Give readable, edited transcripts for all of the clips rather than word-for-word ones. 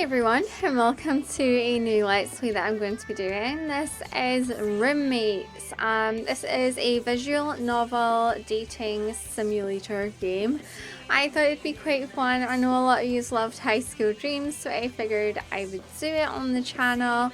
Hi everyone, and welcome to a new Let's Play that I'm going to be doing. This is Roommates. This is a visual novel dating simulator game. I thought it'd be quite fun. I know a lot of you loved High School Dreams, so I figured I would do it on the channel.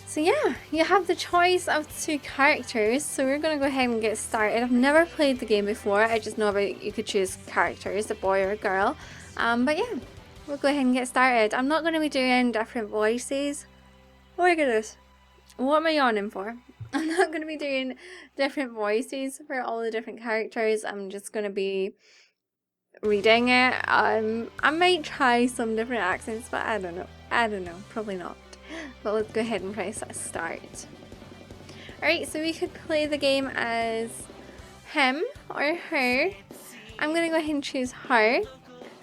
So yeah, you have the choice of two characters, so we're going to go ahead and get started. I've never played the game before, I just know about you could choose characters, a boy or a girl. But yeah. We'll go ahead and get started. I'm not going to be doing different voices. Oh my goodness. What am I yawning for? I'm not going to be doing different voices for all the different characters. I'm just going to be reading it. I might try some different accents, but I don't know. Probably not. But let's go ahead and press start. Alright, so we could play the game as him or her. I'm going to go ahead and choose her.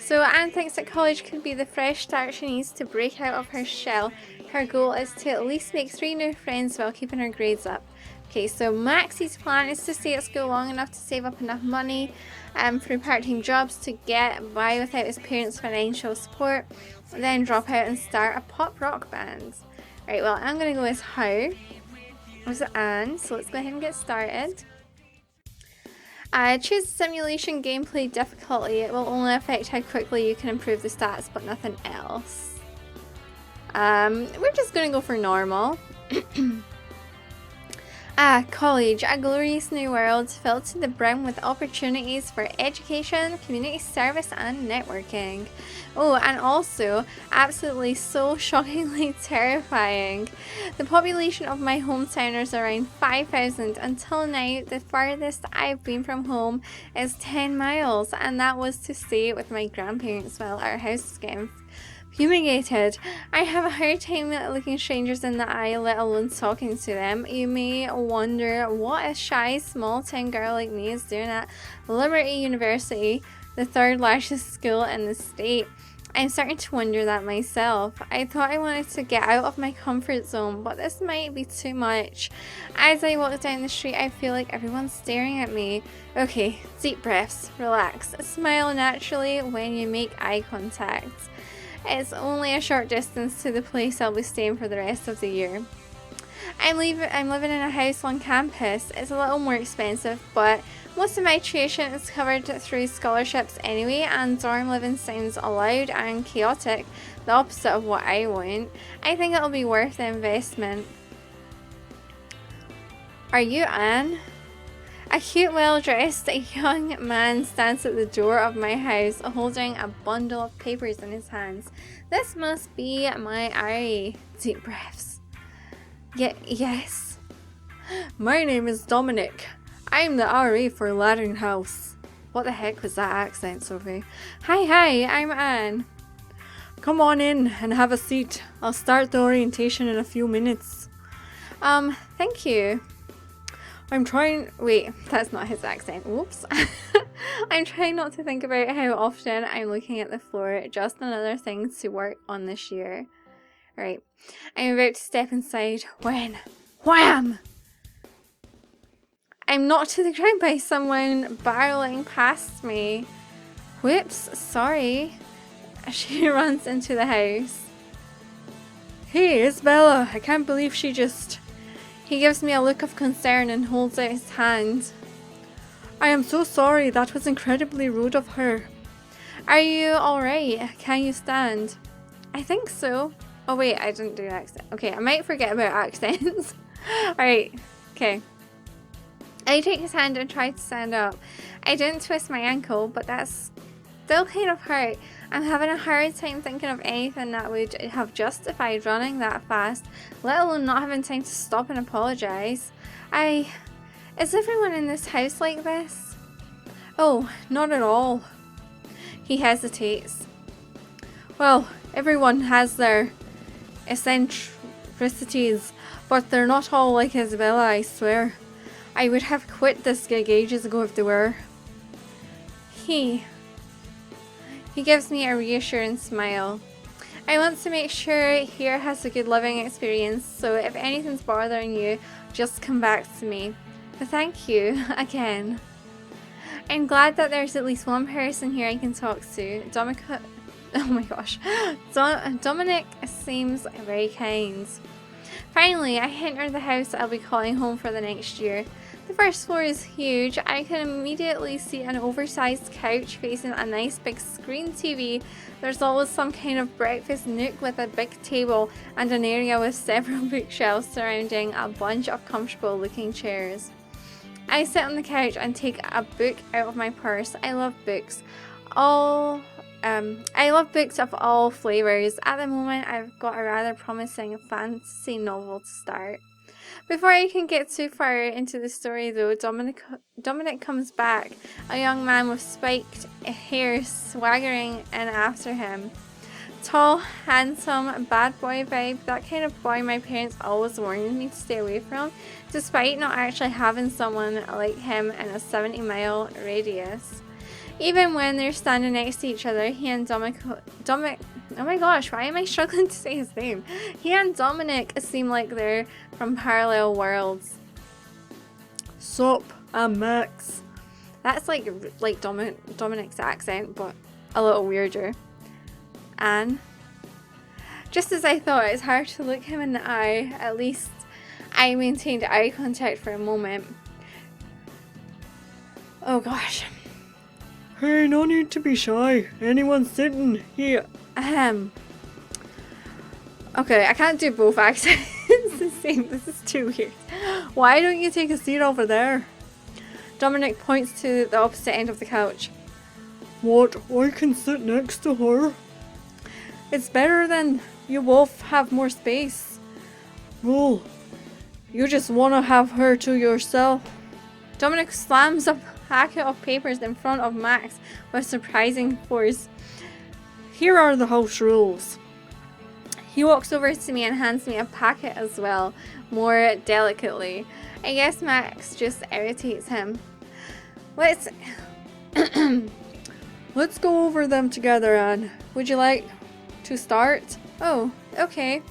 So Anne thinks that college could be the fresh start she needs to break out of her shell. Her goal is to at least make 3 new friends while keeping her grades up. Okay, so Maxie's plan is to stay at school long enough to save up enough money through part-time jobs to get by without his parents' financial support, then drop out and start a pop rock band. Right, well, I'm going to go as how. Was it Anne? So let's go ahead and get started. Choose simulation gameplay difficulty. It will only affect how quickly you can improve the stats, but nothing else. We're just going to go for normal. College, a glorious new world filled to the brim with opportunities for education, community service and networking. Oh, and also absolutely so shockingly terrifying. The population of my hometown is around 5,000. Until now, the farthest I've been from home is 10 miles, and that was to stay with my grandparents while our house is getting fumigated. I have a hard time looking strangers in the eye, let alone talking to them. You may wonder what a shy small town girl like me is doing at Liberty University, the third largest school in the state. I'm starting to wonder that myself. I thought I wanted to get out of my comfort zone, but this might be too much. As I walk down the street, I feel like everyone's staring at me. Okay, deep breaths, relax, smile naturally when you make eye contact. It's only a short distance to the place I'll be staying for the rest of the year. I'm living in a house on campus. It's a little more expensive, but most of my tuition is covered through scholarships anyway, and dorm living sounds loud and chaotic, the opposite of what I want. I think it'll be worth the investment. Are you Anne? A cute, well-dressed young man stands at the door of my house holding a bundle of papers in his hands. This must be my Ari. Deep breaths. Yes. My name is Dominic. I'm the RA for Ladding House. What the heck was that accent, Sophie? Hi, I'm Anne. Come on in and have a seat. I'll start the orientation in a few minutes. Thank you. Wait, that's not his accent. Whoops. I'm trying not to think about how often I'm looking at the floor. Just another thing to work on this year. Right. I'm about to step inside when wham! I'm knocked to the ground by someone barreling past me. Whoops, sorry. She runs into the house. Hey, it's Bella. I can't believe she just... He gives me a look of concern and holds out his hand. I am so sorry, that was incredibly rude of her. Are you alright? Can you stand? I think so. Oh wait, I didn't do an accent. Okay, I might forget about accents. Alright, okay. I take his hand and try to stand up. I didn't twist my ankle, but that's still kind of hurt. I'm having a hard time thinking of anything that would have justified running that fast, let alone not having time to stop and apologise. Is everyone in this house like this? Oh, not at all. He hesitates. Well, everyone has their eccentricities, but they're not all like Isabella, I swear. I would have quit this gig ages ago if they were. He gives me a reassuring smile. I want to make sure here has a good living experience, so if anything's bothering you, just come back to me. But thank you again. I'm glad that there's at least one person here I can talk to. Oh my gosh. Dominic seems very kind. Finally, I enter the house I'll be calling home for the next year. The first floor is huge. I can immediately see an oversized couch facing a nice big screen TV. There's always some kind of breakfast nook with a big table and an area with several bookshelves surrounding a bunch of comfortable looking chairs. I sit on the couch and take a book out of my purse. I love books. I love books of all flavors. At the moment, I've got a rather promising fantasy novel to start. Before I can get too far into the story though, Dominic comes back, a young man with spiked hair swaggering in after him. Tall, handsome, bad boy vibe, that kind of boy my parents always warned me to stay away from, despite not actually having someone like him in a 70-mile radius. Even when they're standing next to each other, he and Dominic, oh my gosh, why am I struggling to say his name? He and Dominic seem like they're from parallel worlds. Sup, I'm Max. That's like Dominic's accent, but a little weirder. Anne. Just as I thought, it's hard to look him in the eye. At least I maintained eye contact for a moment. Oh gosh. Hey, no need to be shy. Anyone sitting here? Okay, I can't do both accents the same. This is too weird. Why don't you take a seat over there? Dominic points to the opposite end of the couch. What? I can sit next to her? It's better then. You both have more space. Well, you just want to have her to yourself. Dominic slams a packet of papers in front of Max with surprising force. Here are the house rules. He walks over to me and hands me a packet as well, more delicately. I guess Max just irritates him. Let's go over them together, Anne. Would you like to start? Oh, okay.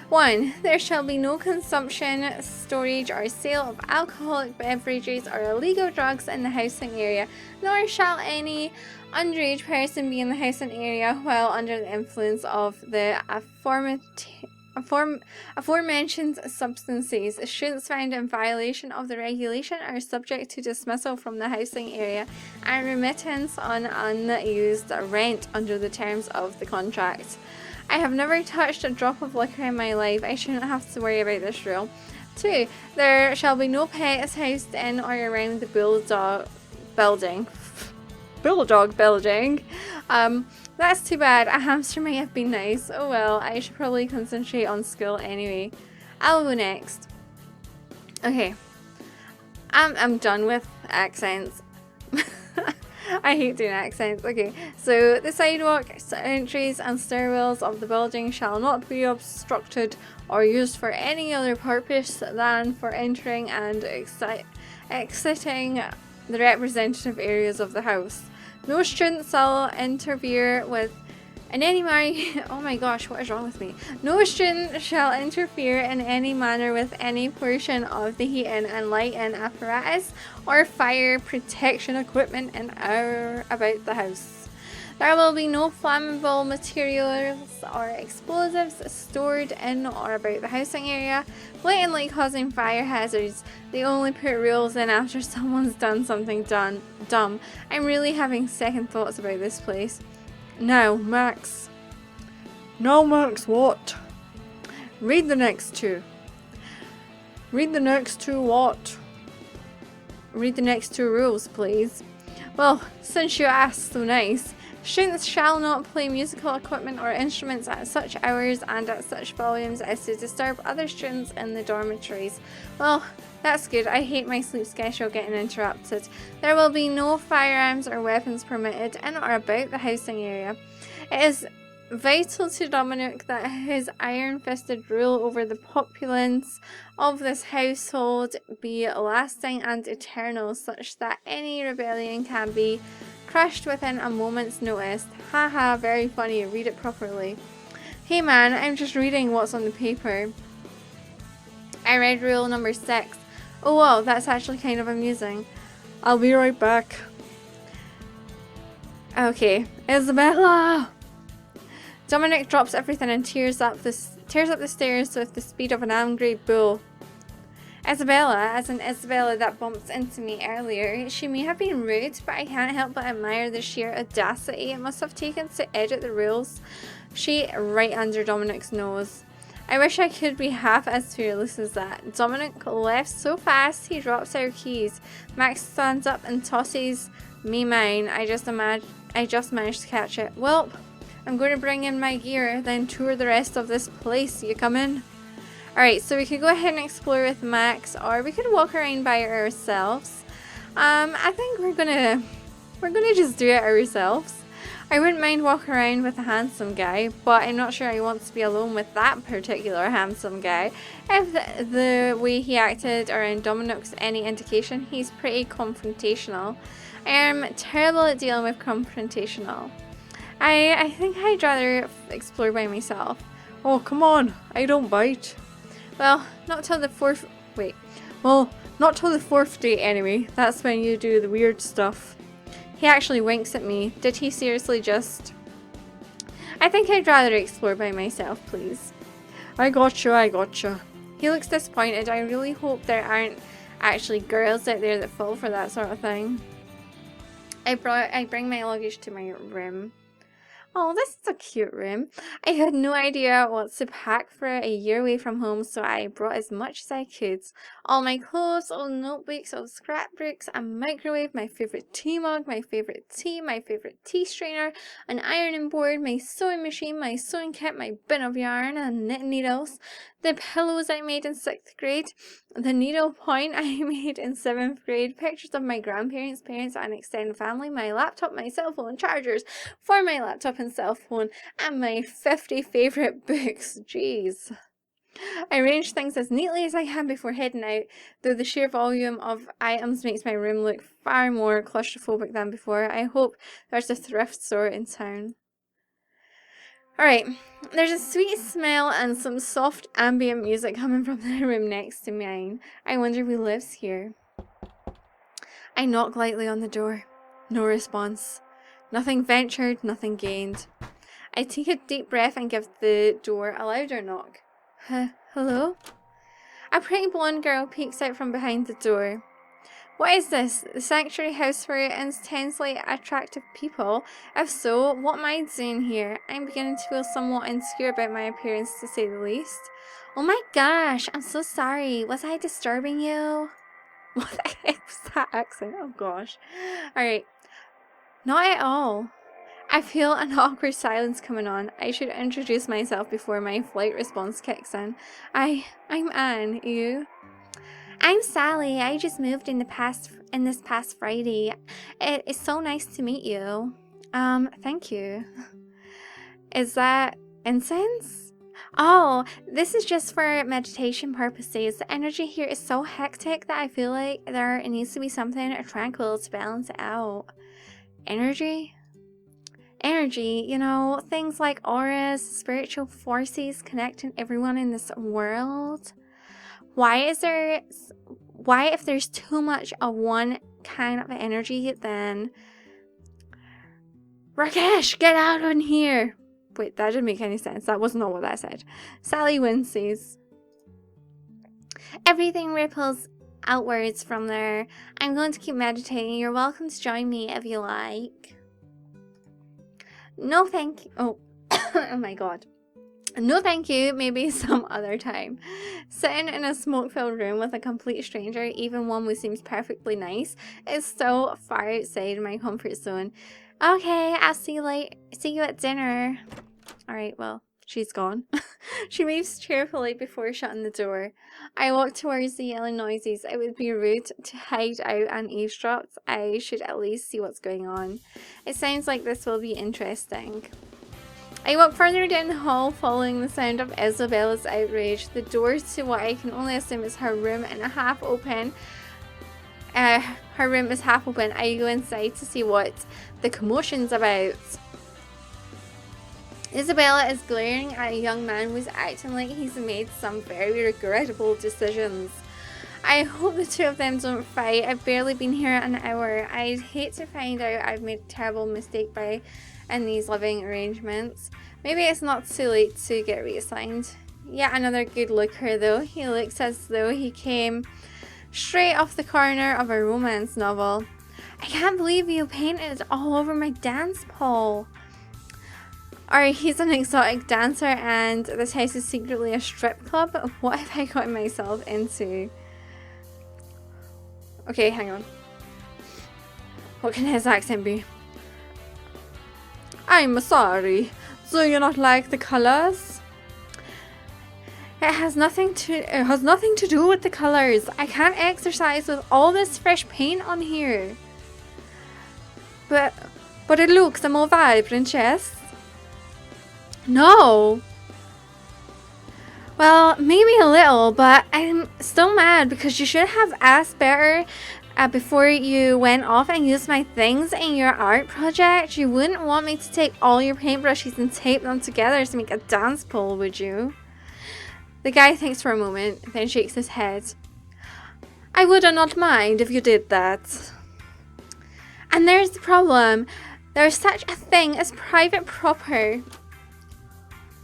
1. There shall be no consumption, storage, or sale of alcoholic beverages or illegal drugs in the housing area, nor shall any underage person be in the housing area while under the influence of the aforementioned substances. Students found in violation of the regulation are subject to dismissal from the housing area and remittance on unused rent under the terms of the contract. I have never touched a drop of liquor in my life. I shouldn't have to worry about this rule. 2. There shall be no pets housed in or around the Bulldog building. That's too bad. A hamster might have been nice. Oh well, I should probably concentrate on school anyway. I'll go next. Okay. I'm done with accents. I hate doing accents. Okay, so the sidewalk, entries and stairwells of the building shall not be obstructed or used for any other purpose than for entering and exiting the representative areas of the house. No student shall interfere with in any manner. Oh my gosh, what is wrong with me? No student shall interfere in any manner with any portion of the heating and lighting apparatus or fire protection equipment in or about the house. There will be no flammable materials or explosives stored in or about the housing area, blatantly causing fire hazards. They only put rules in after someone's done something dumb. I'm really having second thoughts about this place. Now, Max. Now, Max, what? Read the next two. Read the next two what? Read the next two rules, please. Well, since you asked so nice. Students shall not play musical equipment or instruments at such hours and at such volumes as to disturb other students in the dormitories. Well, that's good. I hate my sleep schedule getting interrupted. There will be no firearms or weapons permitted in or about the housing area. It is vital to Dominic that his iron-fisted rule over the populace of this household be lasting and eternal, such that any rebellion can be crushed within a moment's notice. Haha, very funny. Read it properly. Hey man, I'm just reading what's on the paper. I read rule number 6. Oh wow, that's actually kind of amusing. I'll be right back. Okay, Isabella! Dominic drops everything and tears up the stairs with the speed of an angry bull. Isabella, as in Isabella that bumped into me earlier, she may have been rude, but I can't help but admire the sheer audacity it must have taken to edit the rules. She right under Dominic's nose. I wish I could be half as fearless as that. Dominic left so fast he drops our keys. Max stands up and tosses me mine. I just managed to catch it. Welp, I'm going to bring in my gear, then tour the rest of this place. You come in? Alright, so we could go ahead and explore with Max, or we could walk around by ourselves. I think we're gonna just do it ourselves. I wouldn't mind walking around with a handsome guy, but I'm not sure I want to be alone with that particular handsome guy. If the way he acted around Dominic's any indication, he's pretty confrontational. I am terrible at dealing with confrontational. I think I'd rather explore by myself. Oh, come on. I don't bite. Well, not till the fourth date anyway. That's when you do the weird stuff. He actually winks at me. Did he seriously just... I think I'd rather explore by myself, please. I gotcha. He looks disappointed. I really hope there aren't actually girls out there that fall for that sort of thing. I bring my luggage to my room. Oh, this is a cute room. I had no idea what to pack for a year away from home, so I brought as much as I could. All my clothes, all notebooks, all scrapbooks, a microwave, my favourite tea mug, my favourite tea, my favourite tea strainer, an ironing board, my sewing machine, my sewing kit, my bin of yarn and knitting needles, the pillows I made in 6th grade, the needle point I made in 7th grade, pictures of my grandparents, parents and extended family, my laptop, my cell phone, chargers for my laptop and cell phone, and my 50 favourite books. Jeez. I arrange things as neatly as I can before heading out, though the sheer volume of items makes my room look far more claustrophobic than before. I hope there's a thrift store in town. Alright, there's a sweet smell and some soft ambient music coming from the room next to mine. I wonder who lives here. I knock lightly on the door. No response. Nothing ventured, nothing gained. I take a deep breath and give the door a louder knock. Hello? A pretty blonde girl peeks out from behind the door. What is this? The sanctuary house for intensely attractive people? If so, what am I doing here? I'm beginning to feel somewhat insecure about my appearance, to say the least. Oh my gosh, I'm so sorry. Was I disturbing you? What the heck was that accent? Oh gosh. Alright. Not at all. I feel an awkward silence coming on. I should introduce myself before my flight response kicks in. I'm Anne. You? I'm Sally. I just moved in this past Friday. It's so nice to meet you. Thank you. Is that incense? Oh, this is just for meditation purposes. The energy here is so hectic that I feel like there needs to be something tranquil to balance it out. Energy? Energy, you know, things like auras, spiritual forces connecting everyone in this world. Why if there's too much of one kind of energy, then Rakesh, get out of here. Wait, that didn't make any sense. That was not what that said. Sally winces. Everything ripples outwards from there. I'm going to keep meditating. You're welcome to join me if you like. No thank you. Oh, oh my god. No thank you, maybe some other time. Sitting in a smoke-filled room with a complete stranger, even one who seems perfectly nice, is so far outside my comfort zone. Okay, I'll see you at dinner. Alright, well, she's gone. She leaves cheerfully before shutting the door. I walk towards the yelling noises. It would be rude to hide out and eavesdrop. I should at least see what's going on. It sounds like this will be interesting. I walk further down the hall, following the sound of Isabella's outrage. The door to what I can only assume is her room and half open. Her room is half open. I go inside to see what the commotion's about. Isabella is glaring at a young man who's acting like he's made some very regrettable decisions. I hope the two of them don't fight. I've barely been here an hour. I'd hate to find out I've made a terrible mistake by in these living arrangements. Maybe it's not too late to get reassigned. Yet another good looker though. He looks as though he came straight off the corner of a romance novel. I can't believe you painted all over my dance pole. Or he's an exotic dancer and this house is secretly a strip club. What have I gotten myself into? Okay, hang on. What can his accent be? I'm sorry. Do you not like the colors? It has nothing to do with the colors. I can't exercise with all this fresh paint on here. But it looks a more vibrant, yes? No. Well, maybe a little, but I'm still mad because you should have asked better before you went off and used my things in your art project. You wouldn't want me to take all your paintbrushes and tape them together to make a dance pole, would you? The guy thinks for a moment, then shakes his head. I would not mind if you did that. And there's the problem. There's such a thing as private property.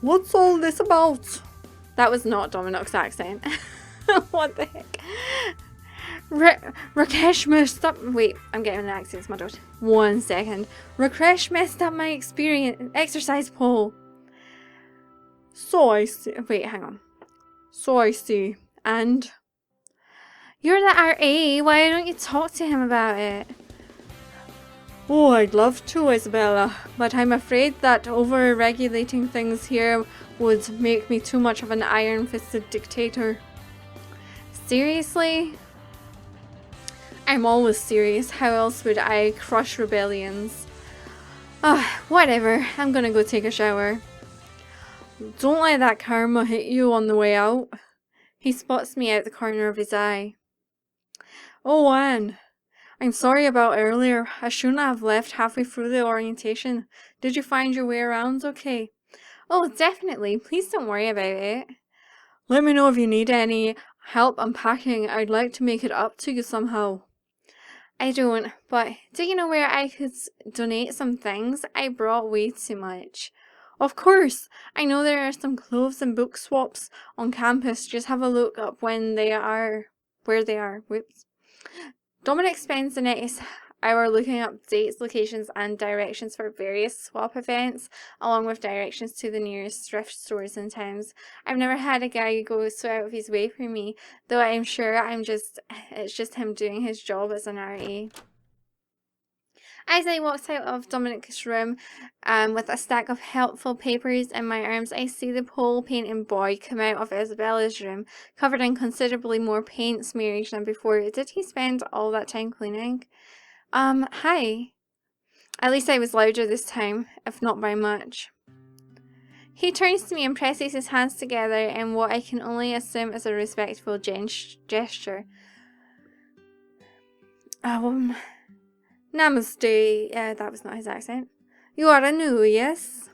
What's all this about? That was not Dominic's accent. What the heck? Rakesh messed up. Wait, I'm getting an accent, my daughter. 1 second. Rakesh messed up my exercise pole. So I see. Wait, hang on. So I see. And? You're the RA. Why don't you talk to him about it? Oh, I'd love to, Isabella, but I'm afraid that over-regulating things here would make me too much of an iron-fisted dictator. Seriously? I'm always serious. How else would I crush rebellions? Whatever. I'm gonna go take a shower. Don't let that karma hit you on the way out. He spots me out the corner of his eye. Oh, Anne. I'm sorry about earlier. I shouldn't have left halfway through the orientation. Did you find your way around okay? Oh, definitely. Please don't worry about it. Let me know if you need any help unpacking. I'd like to make it up to you somehow. I don't, but do you know where I could donate some things? I brought way too much. Of course. I know there are some clothes and book swaps on campus. Just have a look up where they are. Whoops. Dominic spends the next hour looking up dates, locations, and directions for various swap events, along with directions to the nearest thrift stores and towns. I've never had a guy go so out of his way for me, though I'm sure it's just him doing his job as an RA. As I walked out of Dominic's room with a stack of helpful papers in my arms, I see the pole painting boy come out of Isabella's room, covered in considerably more paint smearage than before. Did he spend all that time cleaning? Hi. At least I was louder this time, if not by much. He turns to me and presses his hands together in what I can only assume is a respectful gesture. Namaste. That was not his accent. You are new, yes?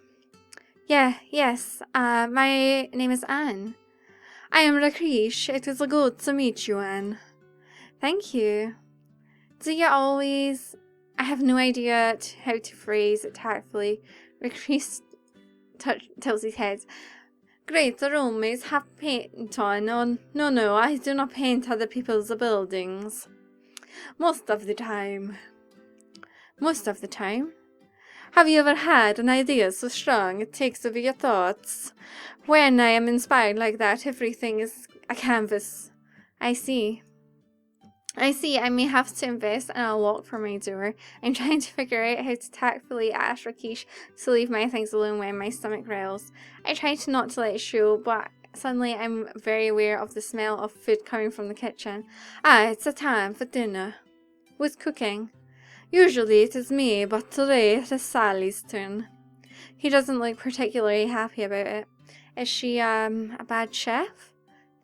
Yes. My name is Anne. I am Rakesh. It is good to meet you, Anne. Thank you. Do you always... I have no idea how to phrase it tactfully. Rakesh tilts his head. Great roommates have paint on. No, I do not paint other people's buildings. Most of the time. Most of the time? Have you ever had an idea so strong it takes over your thoughts? When I am inspired like that, everything is a canvas. I see. I may have to invest in a lock for my door. I'm trying to figure out how to tactfully ask Rakesh to leave my things alone when my stomach growls. I try to not to let it show, but suddenly I'm very aware of the smell of food coming from the kitchen. It's a time for dinner. Who's cooking? Usually it is me, but today it is Sally's turn. He doesn't look particularly happy about it. Is she, a bad chef?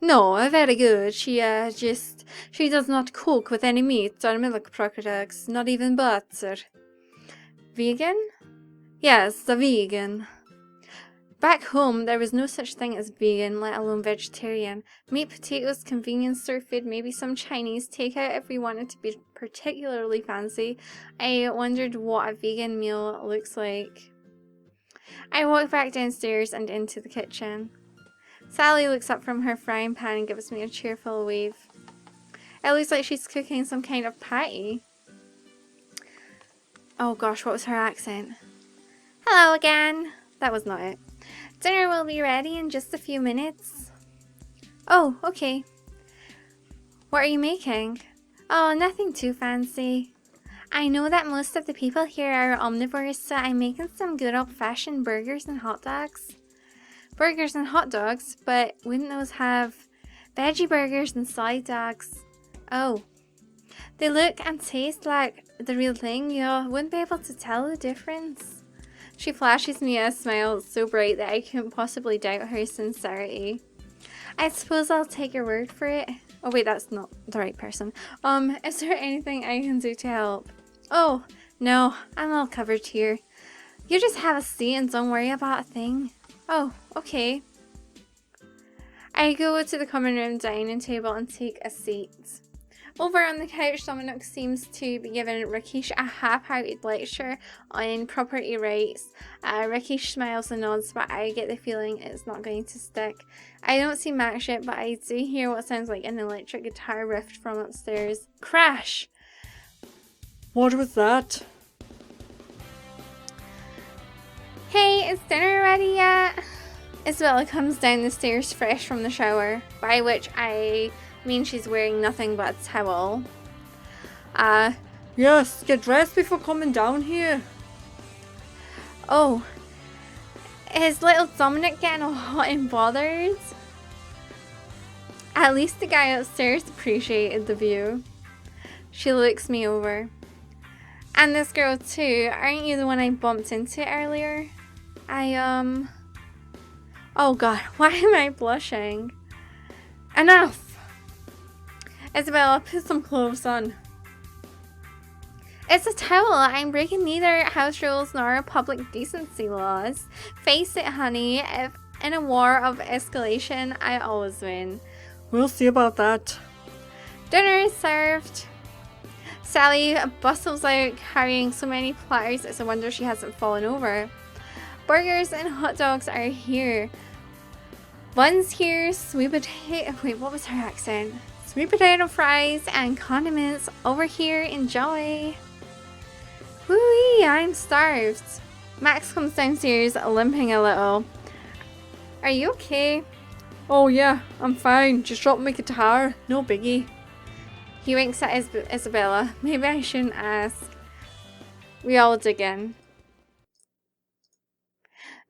No, very good. She does not cook with any meat or milk products, not even butter. Vegan? Yes, a vegan. Back home, there was no such thing as vegan, let alone vegetarian. Meat, potatoes, convenience store food, maybe some Chinese takeout if we wanted to be particularly fancy. I wondered what a vegan meal looks like. I walk back downstairs and into the kitchen. Sally looks up from her frying pan and gives me a cheerful wave. It looks like she's cooking some kind of patty. Oh gosh, what was her accent? Hello again. That was not it. Dinner will be ready in just a few minutes. Oh, okay. What are you making? Oh, nothing too fancy. I know that most of the people here are omnivores, so I'm making some good old-fashioned burgers and hot dogs. Burgers and hot dogs? But wouldn't those have veggie burgers and side dogs? Oh. They look and taste like the real thing. You wouldn't be able to tell the difference. She flashes me a smile so bright that I couldn't possibly doubt her sincerity. I suppose I'll take your word for it. Oh wait, that's not the right person. Is there anything I can do to help? Oh, no, I'm all covered here. You just have a seat and don't worry about a thing. Oh, okay. I go to the common room dining table and take a seat. Over on the couch, Dominic seems to be giving Rakesh a half-hearted lecture on property rights. Rakesh smiles and nods, but I get the feeling it's not going to stick. I don't see Max yet, but I do hear what sounds like an electric guitar riffed from upstairs. Crash! What was that? Hey, is dinner ready yet? Isabella comes down the stairs fresh from the shower, by which I mean she's wearing nothing but a towel. Yes, get dressed before coming down here. Oh, is little Dominic getting all hot and bothered? At least the guy upstairs appreciated the view. She looks me over. And this girl too, aren't you the one I bumped into earlier? Oh god, why am I blushing? Enough! Isabella, put some clothes on. It's a towel. I'm breaking neither house rules nor public decency laws. Face it, honey. If in a war of escalation, I always win. We'll see about that. Dinner is served. Sally bustles out carrying so many platters it's a wonder she hasn't fallen over. Burgers and hot dogs are here. Buns here, sweet potato... Wait, what was her accent? Sweet potato fries and condiments over here. Enjoy. Woo-wee, I'm starved. Max comes downstairs limping a little. Are you okay? Oh yeah, I'm fine. Just dropped my guitar. No biggie. He winks at Isabella. Maybe I shouldn't ask. We all dig in.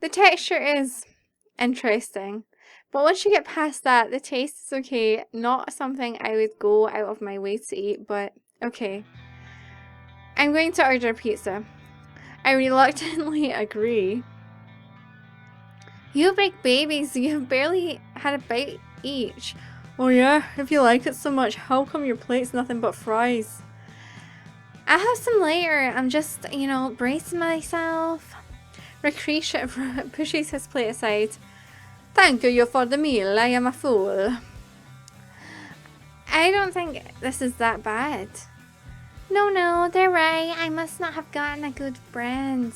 The texture is interesting. But once you get past that, the taste is okay. Not something I would go out of my way to eat, but okay. I'm going to order pizza. I reluctantly agree. You big babies, you've barely had a bite each. Oh yeah, if you like it so much, how come your plate's nothing but fries? I'll have some later. I'm just, bracing myself. Rakesh pushes his plate aside. Thank you for the meal, I am a fool. I don't think this is that bad. No, they're right. I must not have gotten a good brand.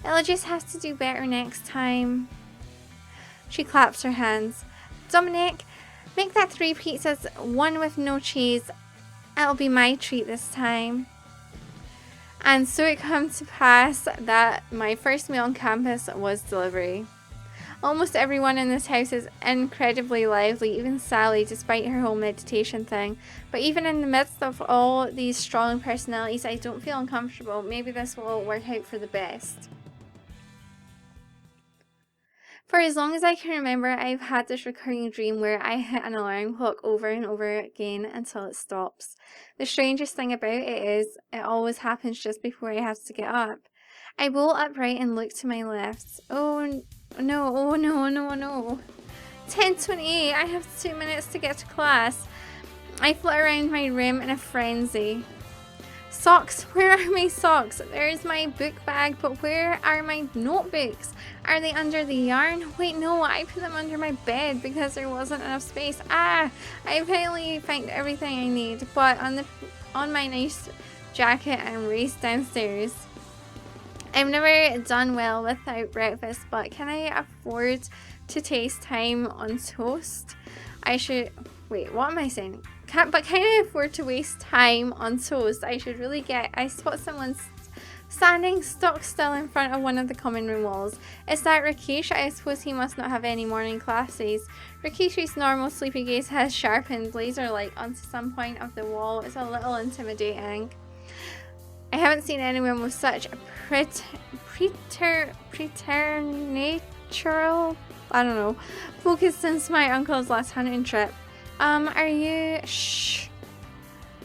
I'll just have to do better next time. She claps her hands. Dominic, make that 3 pizzas, 1 with no cheese. It'll be my treat this time. And so it comes to pass that my first meal on campus was delivery. Almost everyone in this house is incredibly lively, even Sally, despite her whole meditation thing. But even in the midst of all these strong personalities, I don't feel uncomfortable. Maybe this will work out for the best. For as long as I can remember, I've had this recurring dream where I hit an alarm clock over and over again until it stops. The strangest thing about it is, it always happens just before I have to get up. I bolt upright and look to my left. Oh no, 10:28, I have 2 minutes to get to class. I flit around my room in a frenzy. Socks, where are my socks? There's my book bag, but where are my notebooks? Are they under the yarn? Wait, no, I put them under my bed because there wasn't enough space. I finally found everything I need, but on my nice jacket and race downstairs. I've never done well without breakfast, but can I afford to taste time on toast? I should... Wait, what am I saying? Can I afford to waste time on toast? I should really get... I spot someone standing stock still in front of one of the common room walls. Is that Rakesh? I suppose he must not have any morning classes. Rakesh's normal sleepy gaze has sharpened laser-like onto some point of the wall. It's a little intimidating. I haven't seen anyone with such preternatural, I don't know, focus since my uncle's last hunting trip. Are you... Shh.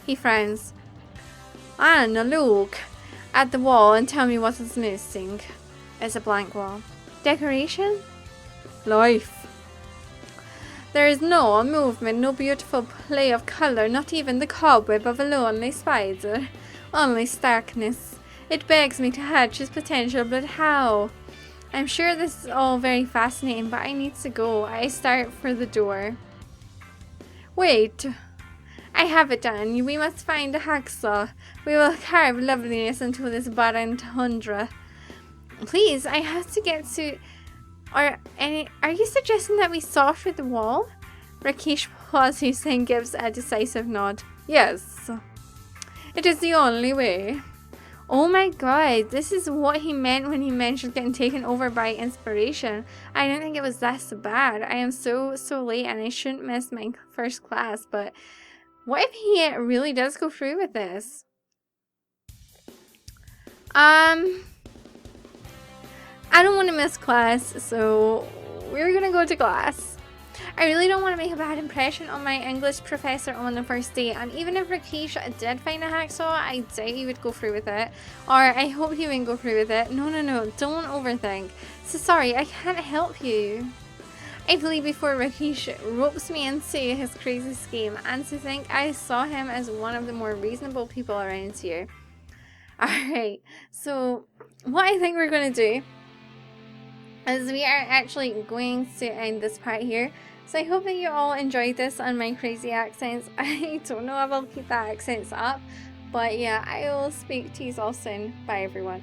He frowns. Anna, look at the wall and tell me what is missing. It's a blank wall. Decoration? Life. There is no movement, no beautiful play of colour, not even the cobweb of a lonely spider. Only starkness. It begs me to hatch his potential, but how? I'm sure this is all very fascinating, but I need to go. I start for the door. Wait. I have it done. We must find a hacksaw. We will carve loveliness into this barren tundra. Please, I have to get to... Are you suggesting that we saw through the wall? Rakesh pauses and gives a decisive nod. Yes. It is the only way. Oh my god, this is what he meant when he mentioned getting taken over by inspiration. I didn't think it was this bad. I am so late and I shouldn't miss my first class, but what if he really does go through with this? I don't want to miss class, so we're gonna go to class. I really don't want to make a bad impression on my English professor on the first day, and even if Rakesh did find a hacksaw, I doubt he would go through with it. Or I hope he wouldn't go through with it. No, don't overthink. So sorry, I can't help you. I believe before Rakesh ropes me into his crazy scheme, and to think I saw him as one of the more reasonable people around here. Alright, so what I think we're going to do is we are actually going to end this part here. So I hope that you all enjoyed this on my crazy accents. I don't know if I'll keep the accents up, but yeah, I will speak to you all soon. Bye everyone.